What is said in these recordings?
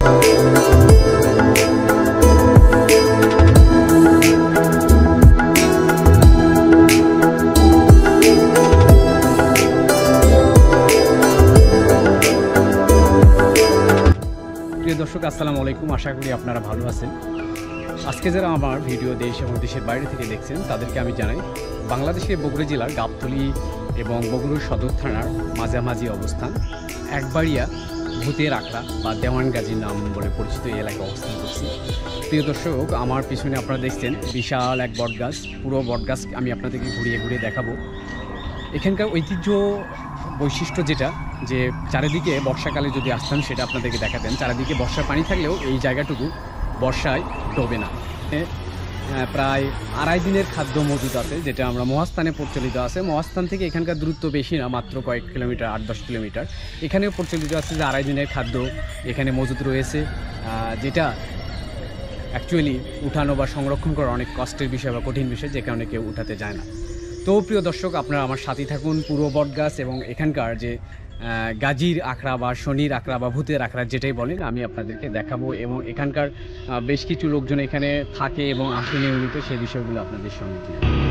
দর্শক আসসালামু আলাইকুম, আশা করি আপনারা ভালো আছেন। আজকে যারা আমার ভিডিও দেশ এবং দেশের বাইরে থেকে দেখছেন তাদেরকে আমি জানাই, বাংলাদেশের বগুড়া জেলার গাবতলী এবং বগুড়া সদর থানার মাঝামাঝি অবস্থান একবাড়িয়া ভূতের আখড়া বা দেওয়ানগাজী নাম বলে পরিচিত এই এলাকায় অবস্থান করছি। প্রিয় দর্শক, আমার পিছনে আপনারা দেখছেন বিশাল এক বটগাছ। পুরো বটগাছ আমি আপনাদেরকে ঘুরিয়ে ঘুরিয়ে দেখাবো। এখানকার ঐতিহ্য বৈশিষ্ট্য যেটা, যে চারিদিকে বর্ষাকালে যদি আসতাম সেটা আপনাদেরকে দেখাতেন। চারিদিকে বর্ষার পানি থাকলেও এই জায়গাটুকু বর্ষায় ডোবে না। প্রায় 2.5 দিনের খাদ্য মজুদ আছে, যেটা আমরা মহাস্থানে প্রচলিত আছে। মহাস্থান থেকে এখানকার দূরত্ব বেশি না, মাত্র কয়েক কিলোমিটার, 8-10 কিলোমিটার। এখানেও প্রচলিত আছে যে 2.5 দিনের খাদ্য এখানে মজুদ রয়েছে, যেটা অ্যাকচুয়ালি উঠানো বা সংরক্ষণ করা অনেক কষ্টের বিষয় বা কঠিন বিষয়, যে কারণে কেউ উঠাতে যায় না। তো প্রিয় দর্শক, আপনারা আমার সাথেই থাকুন। পুরো বটগাছ এবং এখানকার যে গাজীর আখড়া বা শনির আখড়া বা ভূতের আখড়া যেটাই বলেন, আমি আপনাদেরকে দেখাবো। এবং এখানকার বেশ কিছু লোকজন এখানে থাকে এবং আসে নিয়মিত, সেই বিষয়গুলো আপনাদের সঙ্গে তুলে ধরবো।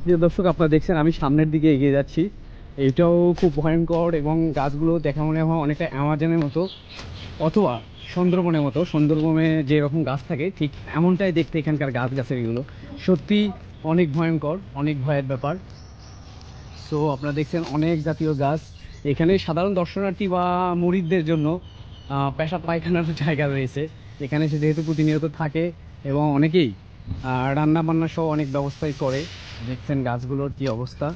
প্রিয় দর্শক, আপনারা দেখছেন আমি সামনের দিকে এগিয়ে যাচ্ছি। এইটাও খুব ভয়ঙ্কর এবং গাছগুলো দেখা মনে হয় অনেকটা অ্যামাজনের মতো অথবা সুন্দরবনের মতো। সুন্দরবনে যেরকম গাছ থাকে ঠিক এমনটাই দেখতে এখানকার গাছের এগুলো। সত্যি অনেক ভয়ঙ্কর, অনেক ভয়ের ব্যাপার। সো আপনারা দেখছেন অনেক জাতীয় গাছ। এখানে সাধারণ দর্শনার্থী বা মুরিদদের জন্য পেশাব পায়খানার জায়গা রয়েছে। এখানে সে যেহেতু প্রতিনিয়ত থাকে এবং অনেকেই রান্না বান্না সহ অনেক ব্যবস্থাই করে। দেখছেন গাছগুলোর কি অবস্থা।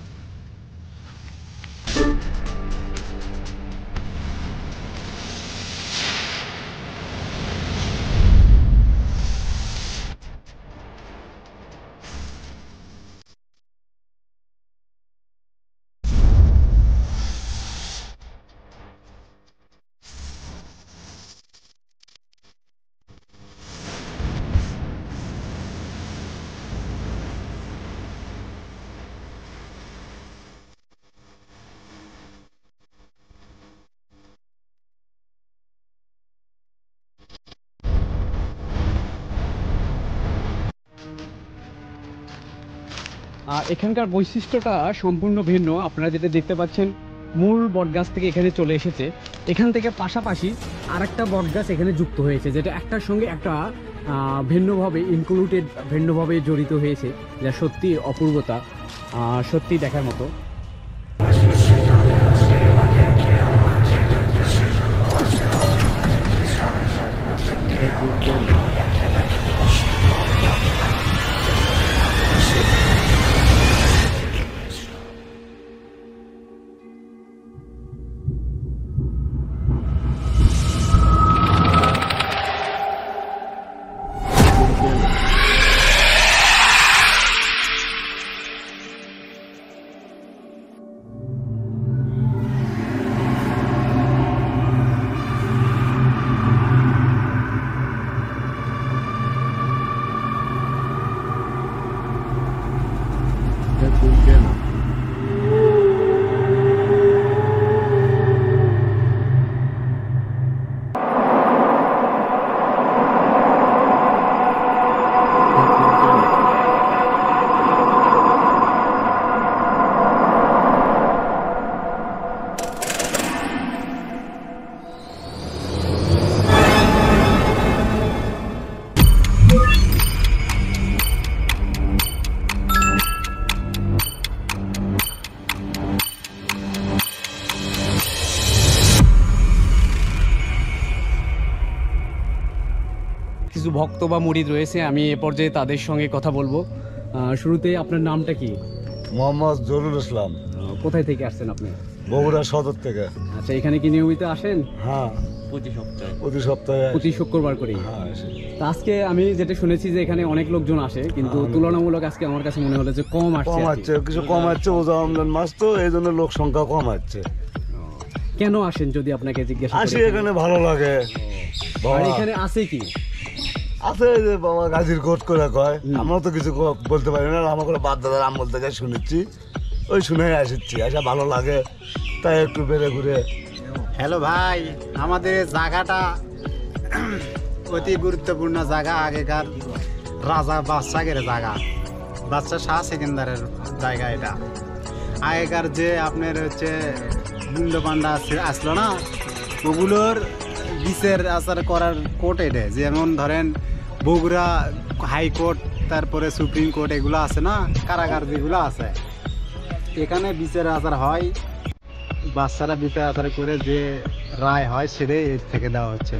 এখানকার বৈশিষ্ট্যটা সম্পূর্ণ ভিন্ন। আপনারা যেটা দেখতে পাচ্ছেন, মূল বটগাছ থেকে এখানে চলে এসেছে। এখান থেকে পাশাপাশি আরেকটা বটগাছ এখানে যুক্ত হয়েছে, যেটা একটার সঙ্গে একটা ভিন্নভাবে ইনক্লুডেড, ভিন্নভাবে জড়িত হয়েছে, যা সত্যি অপূর্বতা, সত্যি দেখার মতো। কিছু ভক্ত বা মুরিদ রয়েছে, আমি এ পর্যায়ে তাদের সঙ্গে কথা বলবো। শুরুতে আপনার নামটা কি? মোহাম্মদ জহুরুল ইসলাম। কোথায় থেকে আসছেন আপনি? বগুড়া সদর থেকে। আচ্ছা, এখানে কি নিয়মিত আসেন? হ্যাঁ, প্রতি সপ্তাহে প্রতি শুক্রবার করে। হ্যাঁ। আজকে আমি যেটা শুনেছি যে এখানে অনেক লোকজন আসে, কিন্তু তুলনামূলক আজকে আমার কাছে মনে হলো যে কম আসছে। কিছু কম আসছে, ওজা রমজান মাস তো এই জন্য লোক সংখ্যা কম আসছে। কেন আসেন যদি আপনাকে জিজ্ঞাসা আসি করি? এখানে ভালো লাগে আর বাবা এখানে আছে কি? আছে এই যে বাবা গাজীর কোট করে কয় আমরা তো কিছু বলতে পারি না আমার করে বাদ দাদার আমল থেকে শুনেছি ওই শুনে আসছি আসা ভালো লাগে তাই একটু বেড়ে ঘুরে হ্যালো ভাই, আমাদের এই জায়গাটা অতি গুরুত্বপূর্ণ জায়গা। আগেকার রাজা বাদশাহের জায়গা, বাদশাহ শাহ সেকেন্দারের জায়গা এটা। আগেকার যে আপনার হচ্ছে গুন্ড পান্ডা আসলো না, ওগুলোর বিচার আচার করার কোর্ট এটা। যেমন ধরেন বগুড়া হাইকোর্ট, তারপরে সুপ্রিম কোর্ট, এগুলো আছে না, কারাগার যেগুলো আছে, এখানে বিচার আচার হয়। বাচ্চারা বিচার আচার করে যে রায় হয় সেটাই এর থেকে দেওয়া হচ্ছে।